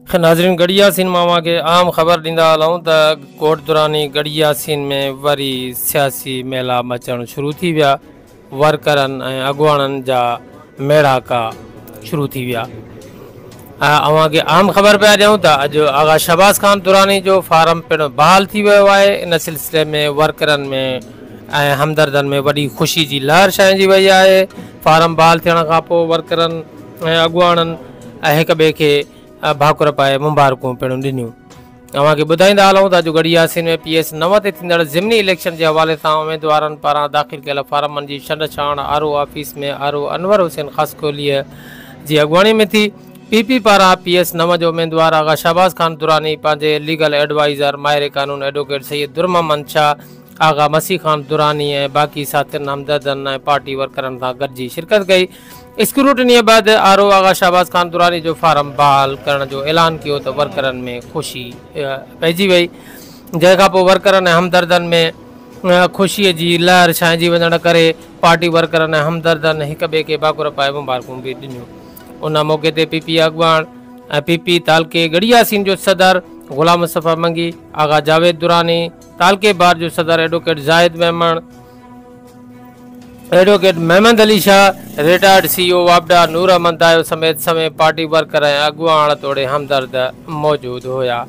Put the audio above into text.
नाज़रीन गढ़िया सीन मामा के आम ख़बर ॾींदा हलूं त कोट दुरानी गढ़िया सीन में वरी सियासी मेला मचण शुरू थी विया। वर्करनि ऐं अॻुवाणनि जा मेड़ाका शुरू थी विया। अवां खे आम ख़बर पिया ॾियूं त अॼु आगा शहबाज़ खान दुरानी जो फार्म पिणु बहाल थी वियो आहे। इन सिलसिले में वर्करनि में ऐं हमदर्दनि में वॾी ख़ुशी जी लहर छांइजी वई आहे। फार्म बहाल थियण खां पोइ वर्करनि ऐं अॻुवाणनि हिक ॿिए खे भाकुर पाए मुबारकूं पिणु ॾिनियूं। अवां खे ॿुधाईंदा हलूं त अॼु गढ़िया सीन में PS 9 ते थींदड़ ज़िमनी इलेक्शन जे हवाले सां उम्मीदवारनि पारां दाख़िल कयल फार्मनि जी छंड छाण RO ऑफिस में RO अनवर हुसैन ख़ास कोहलीअ जी अॻुवाणी में थी। PP पारां PS 9 जो उम्मीदवार आगा शहबाज़ खान दुरानी पंहिंजे लीगल एडवाइज़र माहिर कानून एडवोकेट सैयद दुर्ममन शाह आगा मसीह खान दुरानी ऐं बाक़ी साथियुनि हमदर्दनि ऐं पार्टी वर्करनि सां गॾिजी शिरकत कई। स्क्रूटनी बाद RO आगा शहबाज़ खान दुरानी जो फार्म बहाल करण जो ऐलान कियो त वर्करनि में ख़ुशी पइजी वई। जंहिंखां पोइ वर्करनि ऐं हमदर्दनि में ख़ुशीअ जी लहर छांइजी वञण करे पार्टी वर्करनि ऐं हमदर्दनि हिक ॿिए खे भाकुर पाए मुबारकूं बि ॾिनियूं। उन मौक़े ते PP अॻुवाण ऐं PP तालके गढ़िया सीन जो सदर ग़ुलाम मुस्तफ़ा मंगी, आगा जावेद दुरानी, तालके बार जो सदर advocate Zahid Memon, advocate Mahmad Ali Shah, retired CEO वाबडा नूर अहमद दायो समेत पार्टी वर्कर ऐं अॻुवाण तोड़े हमदर्द मौजूद हुया।